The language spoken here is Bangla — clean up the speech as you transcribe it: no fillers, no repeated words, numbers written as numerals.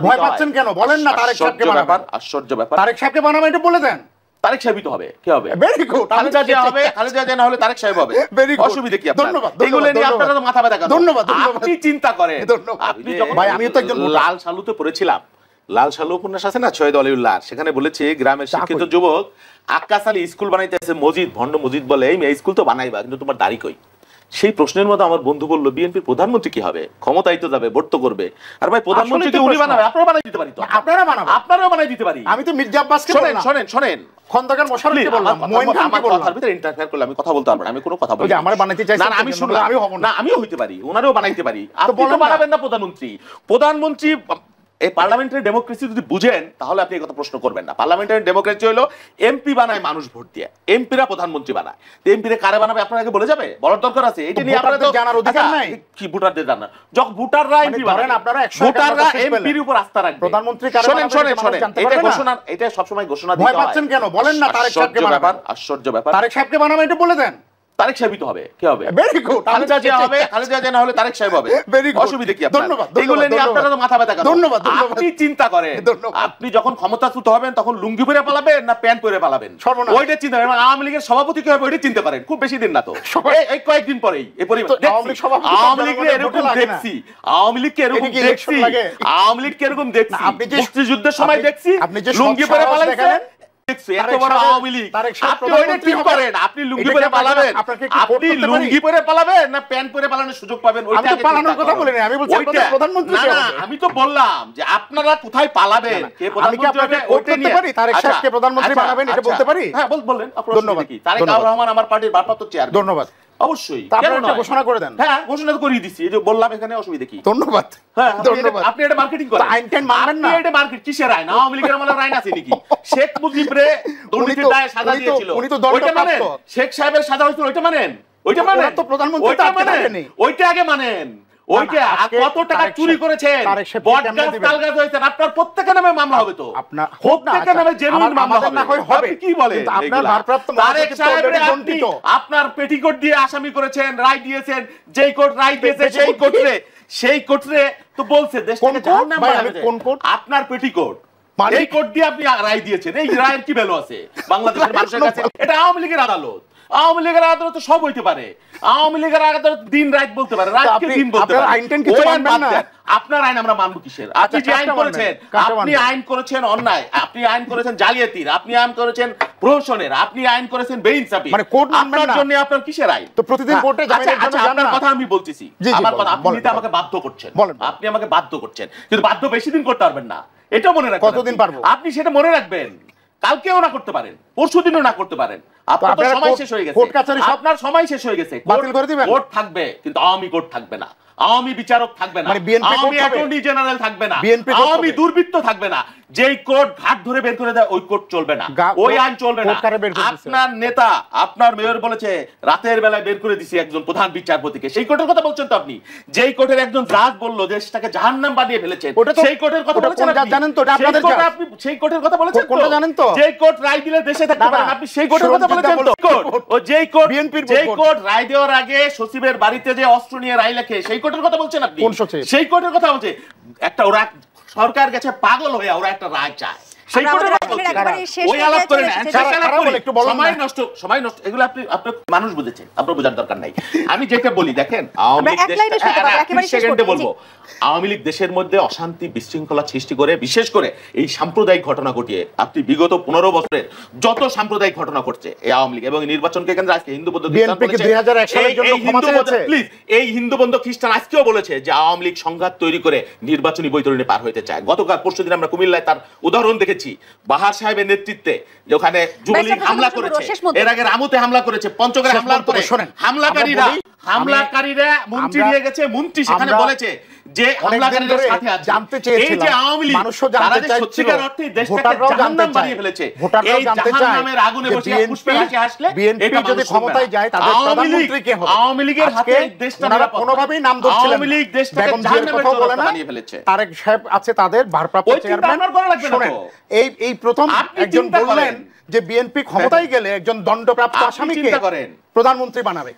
ভয় পাচ্ছেন কেন বলেন না? তারেক সাহেবকে বানাবেন। আশ্চর্য ব্যাপার। তারেক সাহেবকে বানাবেন এটা বলে দেন। তারেক সাহেবই তো হবে। কি হবে? Very good. খালেদা জিয়া হবে, খালেদা জিয়া না হলে তারেক সাহেব হবে। অসুবিধা কি আপনার? ধন্যবাদ। এগুলো নিয়ে আপনারা তো মাথা ব্যথা করেন। ধন্যবাদ। আপনি চিন্তা করেন। আপনি ভাই আমি তো একজন লাল সালুতে পড়েছিলাম। লাল সালু উপন্যাস আছে না সৈয়দ অলিউল্লাহ, সেখানে বলেছে গ্রামের শিক্ষিত যুবক আক্কাস আলী স্কুল বানাইতেছে মসজিদ, ভণ্ড মসজিদ বলে, এই স্কুল তো বানাইবা কিন্তু তোমার দাড়ি কই? সেই প্রশ্নের মতো আমার বন্ধু বলল বিএনপির প্রধানমন্ত্রী কি হবে? ক্ষমতাই তো যাবে, ভোট তো করবে। আর ভাই প্রধানমন্ত্রী কি উনি বানাবে? আপনারা বানাই দিতে পারি তো। আপনারা বানাবেন। আপনারাও বানাই দিতে পারি। আমি তো মির্জা আব্বাসকে বললাম। শোনেন খন্দকার মোশাররফকে বললাম, মঈন খানকে বললাম। কথার ভিতরে ইন্টারফেয়ার করলে আমি কথা বলতে পারবো না। আমি কোনো কথা বলবো না। আমার বানাইতে চাইছেন না আমি শুনলাম, আমি হব না আমিও হইতে পারি, ওনারও বানাইতে পারি। আপনি তো বানাবেন না প্রধানমন্ত্রী। এই পার্লামেন্টারি ডেমোক্রেসি যদি বুঝেন তাহলে আপনি এই কথা প্রশ্ন করবেন না। পার্লামেন্টারি ডেমোক্রেসি হলো এমপি বানায় মানুষ ভোট দিয়ে, এমপিরা প্রধানমন্ত্রী বানায়। তো এমপিরে কারে বানাবে আপনার আগে বলে যাবে? বলার দরকার আছে? এটা নিয়ে আপনারা তো জানার অধিকার নাই। কি ভোটারদের জানার? যখন ভোটাররা এমপি বানান, আপনারা ভোটাররা এমপির উপর আস্থা রাখবে। প্রধানমন্ত্রী কারে বানাবে? শোনেন এটা ঘোষণা, এটা সব সময় ঘোষণা দিতে হয়। ভয় পাচ্ছেন কেন বলেন না? তারেক সাহেবকে বানাবেন। আশ্চর্য ব্যাপার। তারেক সাহেবকে বানাবেন এটা বলে দেন। তারেক সাহেবই তো হবে। কি হবে? Very good. খালেদা জিয়া হবে, খালেদা জিয়া না হলে তারেক সাহেব হবে। অসুবিধা কি আপনার? ধন্যবাদ। এগুলো নিয়ে আপনারা তো মাথা ব্যথা করেন। ধন্যবাদ। আপনি চিন্তা করেন আপনি যখন ক্ষমতাচ্যুত হবেন তখন লুঙ্গি পরে পালাবেন না প্যান্ট পরে পালাবেন? ওইটা চিন্তা করেন। আওয়ামী লীগের সভাপতি কি হবে ওইটা চিন্তা করেন। খুব বেশি দিন না তো, এই কয়েকদিন পরেই এই পরিমাণ আওয়ামী লীগের এরকম দেখছি, আওয়ামী লীগকে এরকম দেখছি, আওয়ামী লীগকে এরকম দেখছি, মুক্তিযুদ্ধের সময় দেখছি লুঙ্গি পরে পালাইছে। এত বড় আওয়ামী লীগ, আপনি ওইটা ঠিক করেন। আপনি লুঙ্গি পরে পালাবেন, আপনি লুঙ্গি পরে পালাবেন না প্যান্ট পরে পালানোর সুযোগ পাবেন? ওইটা পালানোর কথা বলি না, আমি বলছি আপনাদের প্রধানমন্ত্রী কে হবে? আমি তো বললাম যে আপনারা কোথায় পালাবেন, কে প্রধানমন্ত্রী হবে ওইটা নিয়ে পারি। তারেক সাহেবকে প্রধানমন্ত্রী বানাবেন এটা বলতে পারি? হ্যাঁ বলেন। ধন্যবাদ। তারেক রহমান আমার পার্টির ভারপ্রাপ্ত চেয়ারম্যান। ধন্যবাদ। অবশ্যই ঘোষণা করে দেন। হ্যাঁ ঘোষণা তো করিয়ে দিচ্ছি, এই যে বললাম এখানে অসুবিধা কি? ধন্যবাদ। হ্যাঁ আপনি এটা মার্কেটিং করেন। আইন টাইন মানবেন না। আপনি এটা মার্কেট কিসের আইন? আওয়ামী লীগের আমলের আইন আছে নাকি? শেখ মুজিবরে দুর্নীতির দায়ে সাজা দিয়েছিল, ওইটা মানেন? শেখ সাহেবের সাজা হয়েছিল, ওইটা মানেন? ওইটা মানেন তো প্রধানমন্ত্রী? ওইটা মানেন? ওইটা আগে মানেন। ওইটা কত টাকা চুরি করেছেন, বটগাছ তালগাছ হয়েছেন, আপনার প্রত্যেকের নামে মামলা হবে তো? আপনার প্রত্যেকের নামে জেনুইন মামলা হবে। আপনি কি বলেন? আপনার ভারপ্রাপ্ত তারেক সাহেবের আপনি আপনার পেটিকোট দিয়ে আসামি করেছেন, রায় দিয়েছেন, যেই কোর্ট রায় দিয়েছে সেই কোর্টে তো বলছে দেশটাকে জাহান্নাম বানাবে। কোন কোর্ট? আপনার পেটিকোট, এই কোর্ট দিয়ে আপনি রায় দিয়েছেন। এই রায়ের কি ভ্যালু আছে বাংলাদেশের মানুষের কাছে? এটা আওয়ামী লীগের আদালত। আওয়ামী লীগের আদালত তো সব হইতে পারে। আওয়ামী লীগের আদালত দিন রাত বলতে পারে, রাতকে দিন বলতে পারে। আপনার আইন আমরা মানব কিসের? আপনি যে আইন করেছেন, আপনি আইন করেছেন অন্যায়, আপনি আইন করেছেন জালিয়াতির, আপনি আইন করেছেন প্রহসনের, আপনি আইন করেছেন বেইনসাফি। আপনার জন্য আপনার কিসের আইন? তো প্রতিদিন কোর্টে যাবেন। আচ্ছা আপনার কথা আমি বলতেছি, আমার কথা আপনি নিতে আমাকে বাধ্য করছেন। আপনি আমাকে বাধ্য করছেন, কিন্তু বাধ্য বেশি দিন করতে পারবেন না। এটা মনে রাখবেন। কতদিন পারবো? আপনি সেটা মনে রাখবেন। কালকেও না করতে পারেন, পরশুদিনও না করতে পারেন। আপনার সময় শেষ হয়ে গেছে, আপনার সময় শেষ হয়ে গেছে। বাতিল করে দিবেন। কোর্ট থাকবে কিন্তু আওয়ামী কোর্ট থাকবে না, আওয়ামী বিচারক থাকবে না, আওয়ামী অ্যাটর্নি জেনারেল থাকবে না, আওয়ামী দুর্বৃত্ত থাকবে না। যেই কোর্ট ঘাট ধরে বের করে দেয় ওই কোর্ট চলবে না, ওই আইন চলবে না। আপনার নেতা, আপনার মেয়র বলেছে রাতের বেলায় বের করে দিছি একজন প্রধান বিচারপতিকে। সেই কোর্টের কথা বলছেন তো আপনি? যেই কোর্টের একজন জাজ বলল দেশটাকে জাহান্নাম বানিয়ে ফেলেছেন, সেই কোর্টের কথা বলেছেন আপনি? জানেন তো আপনাদের জাজ? আপনি সেই কোর্টের কথা বলেছেন তো? কোনটা জানেন তো? যেই কোর্ট রায় দিলে দেশে থাকতে পারেন, আপনি সেই কোর্টের কথা বলেছেন তো? ও যেই কোর্ট, যেই কোর্ট রায় দেওয়ার আগে সচিবের বাড়িতে যে অস্ত্র নিয়ে রায় লেখে, সেই কোর্টের কথা বলছেন আপনি? সেই কোর্টের কথা বলছে। একটা ওরা সরকার গেছে পাগল হয়ে, ওরা একটা রায় চায়, সেই কোর্টের কথা বলছে। ওই আলাপ করে না, সময় নষ্ট এগুলো আপনি মানুষ বুঝেছে, আপনার বোঝার দরকার নাই। আমি যেটা বলি দেখেন, আওয়ামী লীগ দেশের মধ্যে অশান্তি বিশৃঙ্খলা সৃষ্টি করে, বিশেষ করে এই সাম্প্রদায়িক ঘটনা ঘটিয়ে। আপনি বিগত 15 বছরের যত সাম্প্রদায়িক ঘটনা করছে এই আওয়ামী লীগ, এবং নির্বাচনকে কেন্দ্রে আজকে হিন্দু বৌদ্ধ এই হিন্দু বৌদ্ধ খ্রিস্টান আজকেও বলেছে যে আওয়ামী লীগ সংঘাত তৈরি করে নির্বাচনী বৈতরণী পার হইতে চায়। গতকাল পরশুদিন আমরা কুমিল্লায় তার উদাহরণ দেখেছি। বাহার সাহেবের নেতৃত্বে ওখানে যুবলীগ হামলা করেছে, এর আগে রামুতে হামলা করেছে, পঞ্চগড়ে হামলা করে হামলাকারীরা মন্ত্রী নিয়ে গেছে, মন্ত্রী সেখানে বলেছে যে হামলাকারীরা সাথে আছে। জানতে চেয়েছিল, এই যে আওয়ামী লীগ তারা যে সত্যিকার অর্থে দেশটাকে জাহান্নাম বানিয়ে ফেলেছে, এই জাহান্নামের আগুনে বসে পুষ্পে হাসি হাসলে বিএনপি যদি ক্ষমতায় যায় তাদের প্রধানমন্ত্রী কে হবে? আওয়ামী লীগের হাতে দেশটা নিরাপদ না। কোনোভাবেই নাম ধরছিলেন। আওয়ামী লীগ দেশটাকে জাহান্নামের কথা বানিয়ে ফেলেছে। তারেক সাহেব আছে তাদের ভারপ্রাপ্ত চেয়ারম্যান। শুনেন, এই প্রথম একজন বললেন যে বিএনপি ক্ষমতায় গেলে একজন দণ্ডপ্রাপ্ত আসামিকে প্রধানমন্ত্রী বানাবে।